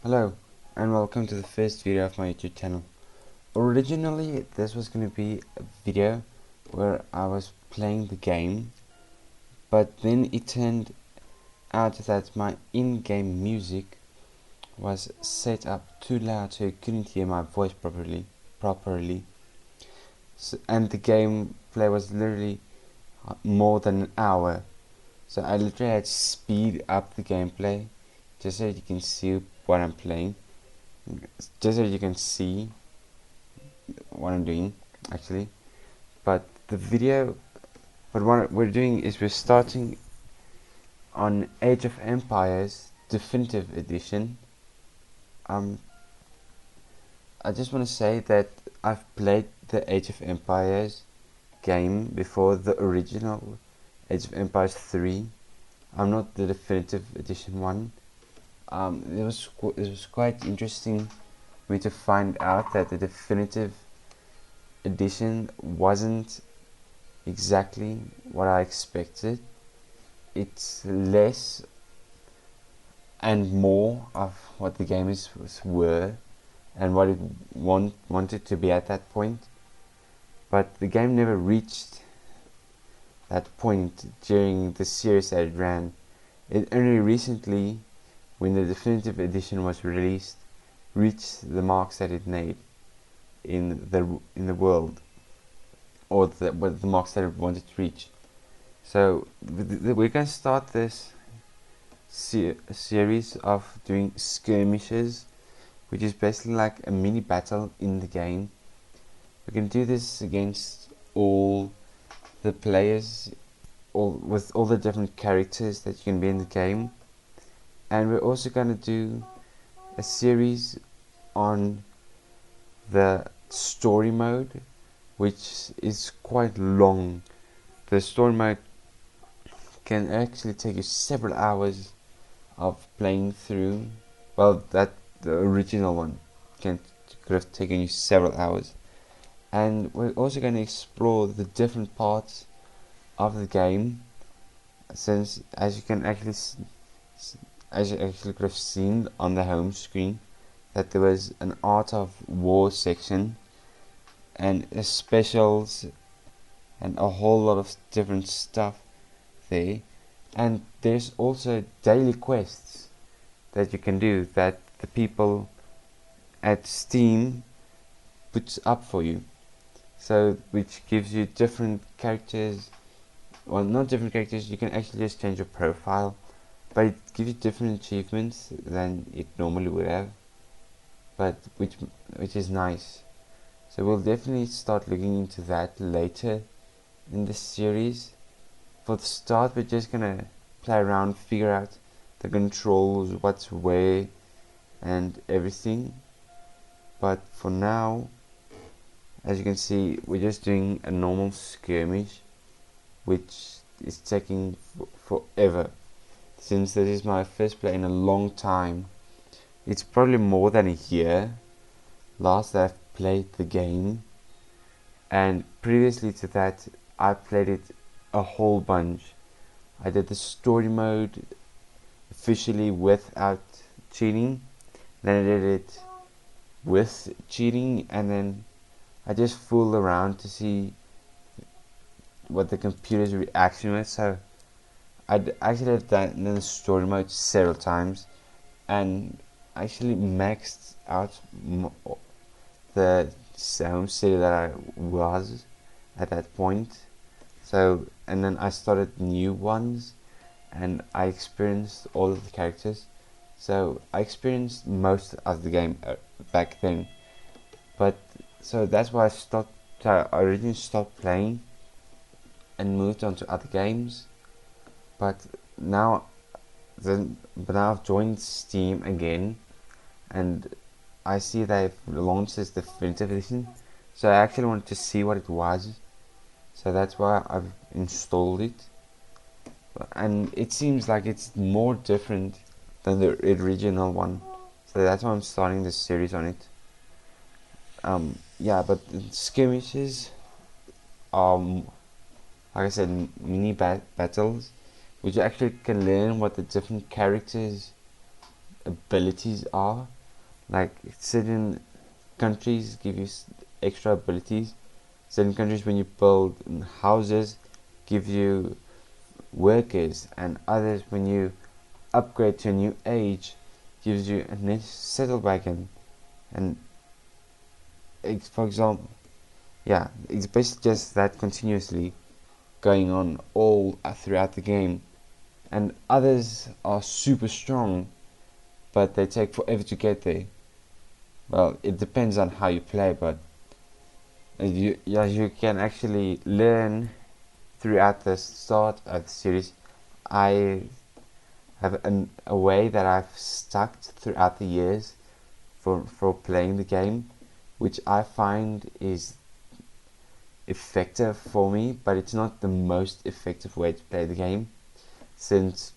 Hello, and welcome to the first video of my YouTube channel. Originally, this was going to be a video where I was playing the game, but then it turned out that my in-game music was set up too loud so you couldn't hear my voice properly. And the gameplay was literally more than an hour. So I literally had to speed up the gameplay just so you can see what I'm playing. Just so you can see what I'm doing actually. But what we're doing is we're starting on Age of Empires Definitive Edition. I just want to say that I've played the Age of Empires game before, the original Age of Empires 3. I'm not the Definitive Edition one. It was quite interesting for me to find out that the Definitive Edition wasn't exactly what I expected. It's less and more of what the games were and what it wanted to be at that point. But the game never reached that point during the series that it ran. It only recently, when the Definitive Edition was released, reached the marks that it made in the world, or the marks that it wanted to reach. So we're going to start this series of doing skirmishes, which is basically like a mini battle in the game. We can do this against all the players, with all the different characters that you can be in the game. And we're also going to do a series on the story mode, which is quite long. The story mode can actually take you several hours of playing through. Well, the original one could have taken you several hours. And we're also going to explore the different parts of the game, since as you actually could have seen on the home screen, that there was an Art of War section and a specials and a whole lot of different stuff there. And there's also daily quests that you can do that the people at Steam puts up for you. So which gives you different characters. Well, not different characters, you can actually just change your profile, but it gives you different achievements than it normally would have, but which is nice. So we'll definitely start looking into that later in this series. For the start, we're just gonna play around, figure out the controls, what's where, and everything. But for now, as you can see, we're just doing a normal skirmish, which is taking forever, since this is my first play in a long time. It's probably more than a year last I've played the game, and previously to that I played it a whole bunch. I did the story mode officially without cheating, then I did it with cheating, and then I just fooled around to see what the computer's reaction was. So I'd actually have done in the story mode several times, and actually maxed out the home city that I was at that point. So, and then I started new ones, and I experienced all of the characters. So I experienced most of the game back then. But so that's why I originally stopped playing and moved on to other games. But now I've joined Steam again, and I see they've launched this Definitive Edition, so I actually wanted to see what it was, so that's why I've installed it. And it seems like it's more different than the original one, so that's why I'm starting this series on it. Yeah, but skirmishes are, like I said, mini battles, which you actually can learn what the different characters abilities are. Like certain countries give you extra abilities. Certain countries, when you build houses, give you workers, and others, when you upgrade to a new age, gives you a nice settle wagon. And for example, yeah, it's basically just that continuously going on all throughout the game. And others are super strong, but they take forever to get there. Well, it depends on how you play, but you can actually learn throughout the start of the series. I have a way that I've stuck throughout the years for playing the game, which I find is effective for me, but it's not the most effective way to play the game, since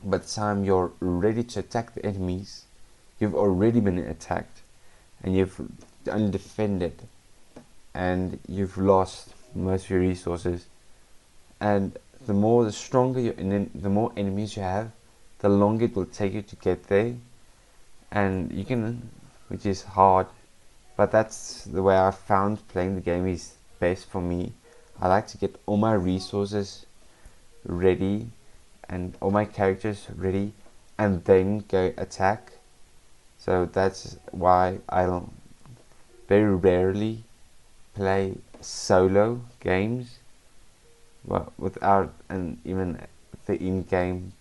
by the time you're ready to attack the enemies, you've already been attacked, and you've only defended, and you've lost most of your resources. And the stronger you, and then the more enemies you have, the longer it will take you to get there. And you can, which is hard, but that's the way I found playing the game is best for me. I like to get all my resources ready and all my characters ready, and then go attack. So that's why I very rarely play solo games, well, without and even the in-game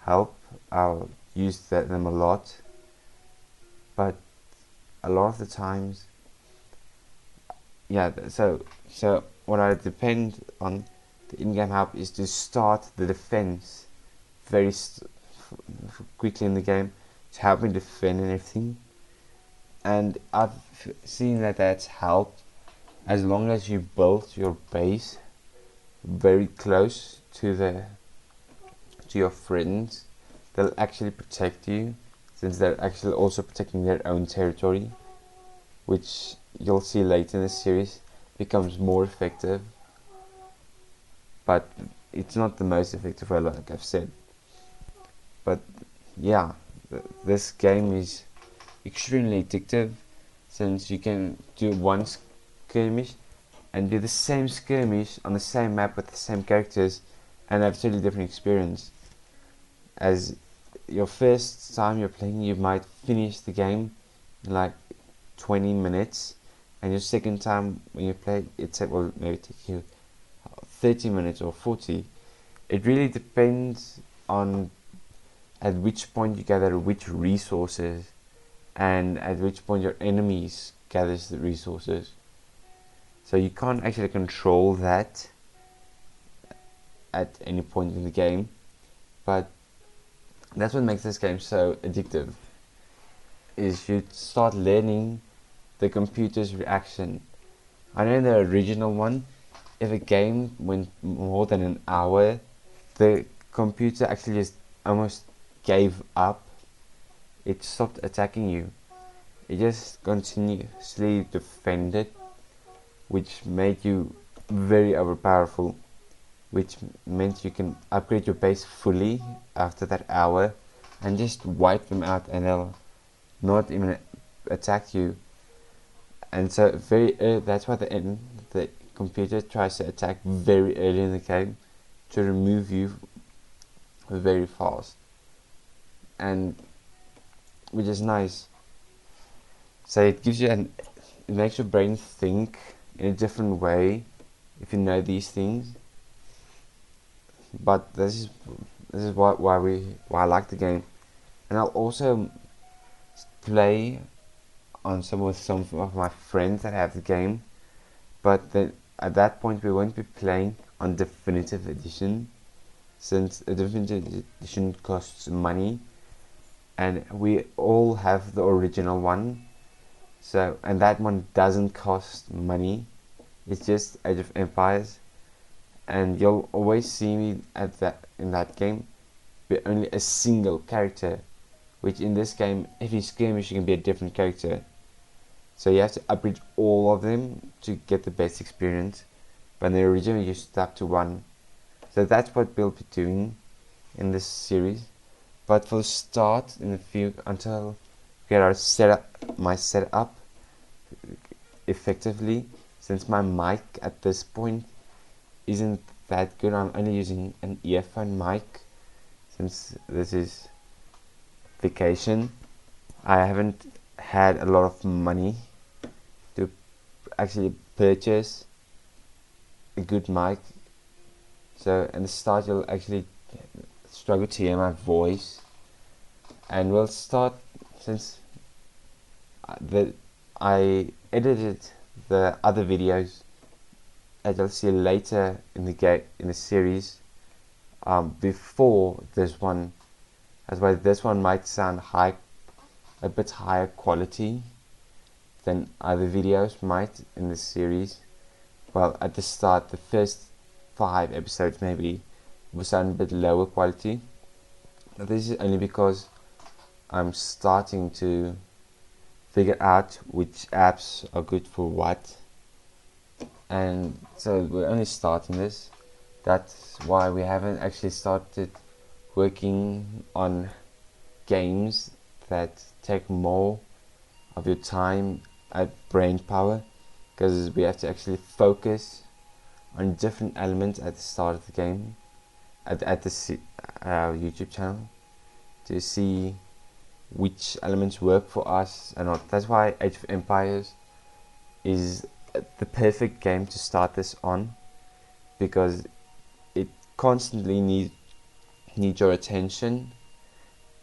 help. I'll use them a lot, but a lot of the times, yeah. So what I depend on the in-game help is to start the defense very quickly in the game to help me defend and everything. And I've seen that that's helped as long as you build your base very close to your friends. They'll actually protect you, since they're actually also protecting their own territory, which you'll see later in the series becomes more effective, but it's not the most effective way, like I've said. But yeah, this game is extremely addictive, since you can do one skirmish and do the same skirmish on the same map with the same characters and have a totally different experience. As your first time you're playing, you might finish the game in like 20 minutes, and your second time when you play, will maybe take you 30 minutes or 40. It really depends on at which point you gather which resources, and at which point your enemies gathers the resources. So you can't actually control that at any point in the game, but that's what makes this game so addictive, is you start learning the computer's reaction. I know in the original one, if a game went more than an hour, the computer actually just almost gave up. It stopped attacking you. It just continuously defended, which made you very overpowerful, which meant you can upgrade your base fully after that hour and just wipe them out, and they'll not even attack you. And so that's why the computer tries to attack very early in the game to remove you very fast, and which is nice. So it gives you it makes your brain think in a different way if you know these things. But this is why I like the game. And I'll also play on some of my friends that have the game, but then at that point we won't be playing on Definitive Edition, since the Definitive Edition costs money, and we all have the original one. So, and that one doesn't cost money. It's just Age of Empires, and you'll always see me in that game be only a single character, which in this game, every skirmish you can be a different character. So you have to upgrade all of them to get the best experience, but in the original you stuck to one. So that's what we'll be doing in this series. But for the start, in a few until get our my setup effectively, since my mic at this point isn't that good. I'm only using an earphone mic since this is vacation. I haven't had a lot of money to actually purchase a good mic, so in the start you'll actually struggle to hear my voice. And we'll start, since I edited the other videos that you'll see later in the series before this one. That's why this one might sound a bit higher quality than other videos might in this series. Well, at the start, the first 5 episodes maybe will sound a bit lower quality. But this is only because I'm starting to figure out which apps are good for what, and so we're only starting this. That's why we haven't actually started working on games that take more of your time at brain power, because we have to actually focus on different elements at the start of the game, at the YouTube channel, to see which elements work for us and not. That's why Age of Empires is the perfect game to start this on, because it constantly needs your attention,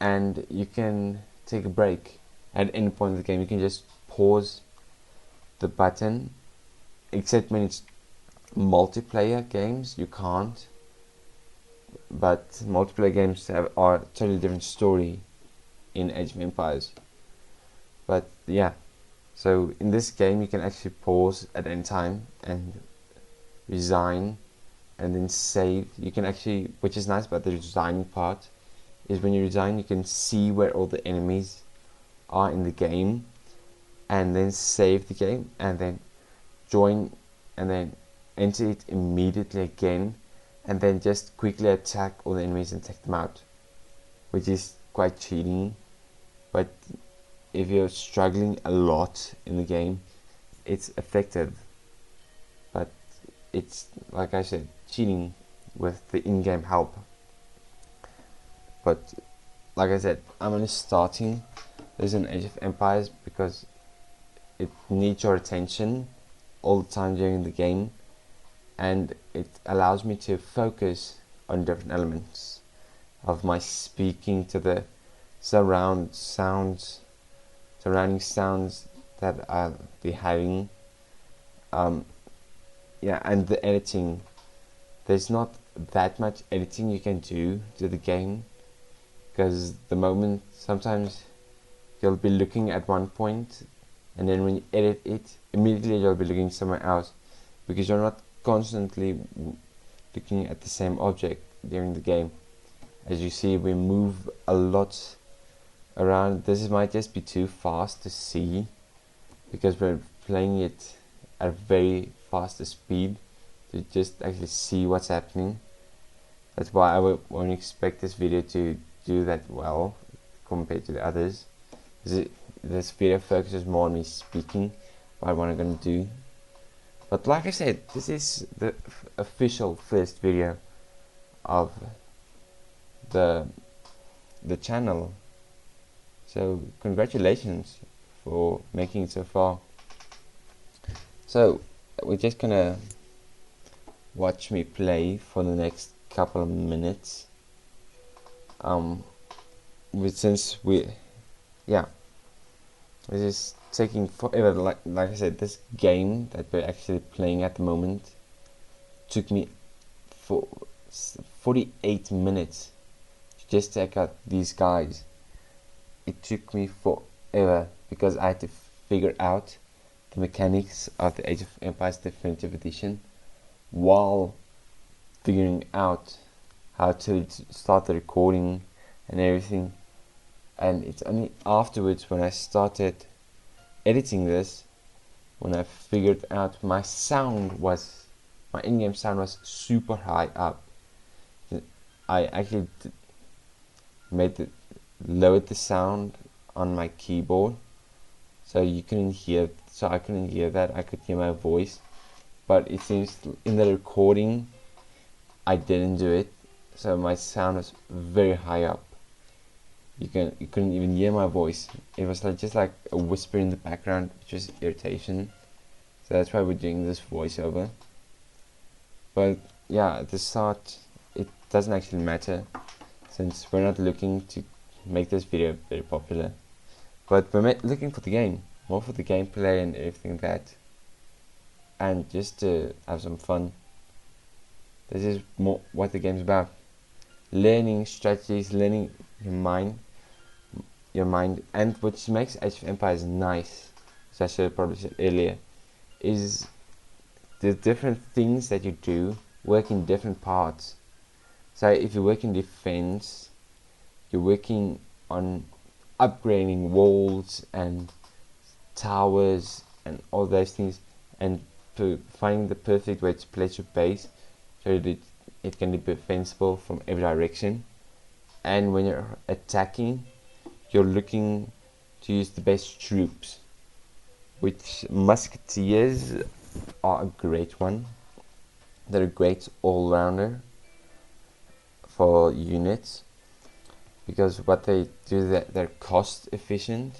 and you can take a break at any point of the game. You can just pause the button, except when it's multiplayer games you can't, but multiplayer games are a totally different story in Age of Empires. But yeah, so in this game you can actually pause at any time and resign and then save. You can actually, which is nice about the resigning part, is when you resign you can see where all the enemies are in the game, and then save the game and then join and then enter it immediately again, and then just quickly attack all the enemies and take them out, which is quite cheating. But if you're struggling a lot in the game, it's effective. But it's, like I said, cheating with the in-game help. But like I said, I'm only starting this in Age of Empires because it needs your attention all the time during the game, and it allows me to focus on different elements of my speaking to the surrounding sounds that I'll be having. Yeah, and the editing. There's not that much editing you can do to the game, because the moment sometimes you'll be looking at one point, and then when you edit it, immediately you'll be looking somewhere else, because you're not constantly looking at the same object during the game. As you see, we move a lot around. This might just be too fast to see, because we're playing it at a very fast speed to just actually see what's happening. That's why I won't expect this video to do that well compared to the others. This video focuses more on me speaking what I'm going to do. But like I said, this is the official first video of the channel, so congratulations for making it so far. So we're just gonna watch me play for the next couple of minutes, since this is taking forever. Like I said, this game that we're actually playing at the moment took me for 48 minutes to just take out these guys. It took me forever because I had to figure out the mechanics of the Age of Empires Definitive Edition while figuring out how to start the recording and everything. And it's only afterwards, when I started editing this, when I figured out my in-game sound was super high up. I actually lowered the sound on my keyboard, so I couldn't hear that. I could hear my voice, but it seems in the recording I didn't do it, so my sound was very high up. You couldn't even hear my voice. It was just like a whisper in the background, which was irritation. So that's why we're doing this voiceover. But yeah, at the start it doesn't actually matter, since we're not looking to make this video very popular. But we're looking for the game, more for the gameplay and everything like that, and just to have some fun. This is more what the game's about. Learning strategies, learning your mind, and which makes Age of Empires nice, as I should have probably said earlier, is the different things that you do work in different parts. So if you work in defense, you're working on upgrading walls and towers and all those things, and to finding the perfect way to place your base so that it can be defensible from every direction. And when you're attacking, you're looking to use the best troops, which musketeers are a great one. They're a great all-rounder for units, because what they do, they're cost efficient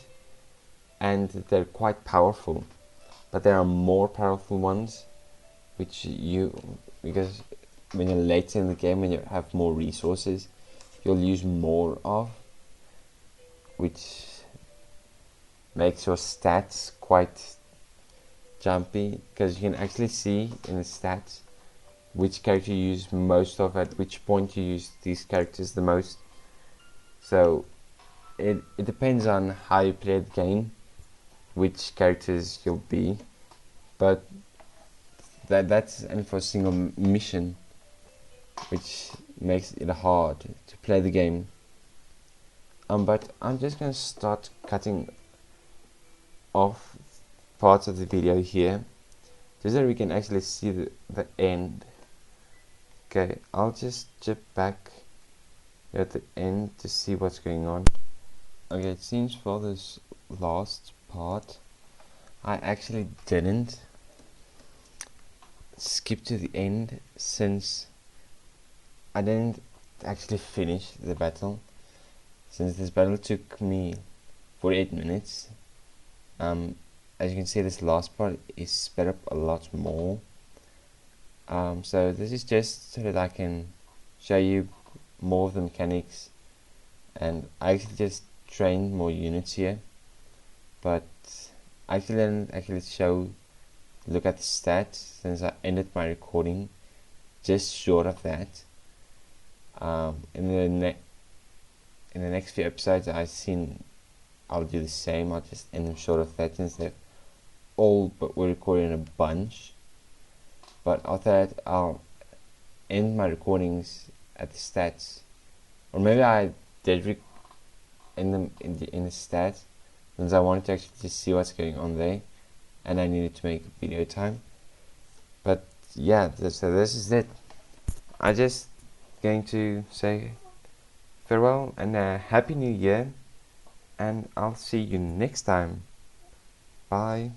and they're quite powerful. But there are more powerful ones, because when you're later in the game, when you have more resources, you'll use more of, which makes your stats quite jumpy, because you can actually see in the stats which character you use most of, at which point you use these characters the most. So it depends on how you play the game, which characters you'll be, but that's only for a single mission, which makes it hard to play the game. But I'm just gonna start cutting off parts of the video here, just so we can actually see the end. Okay, I'll just chip back at the end to see what's going on. Okay, it seems for this last part I actually didn't skip to the end, since I didn't actually finish the battle, since this battle took me 48 minutes. As you can see, this last part is sped up a lot more. So this is just so that I can show you more of the mechanics, and I actually just trained more units here, but I actually didn't look at the stats, since I ended my recording just short of that. In the next few episodes I'll do the same. I'll just end them short of that, since they're all but we're recording a bunch. But after that, I'll end my recordings at the stats, or maybe I did end them in the stats, since I wanted to actually just see what's going on there, and I needed to make video time. But yeah, so this is it. I just going to say farewell and a happy new year, and I'll see you next time. Bye.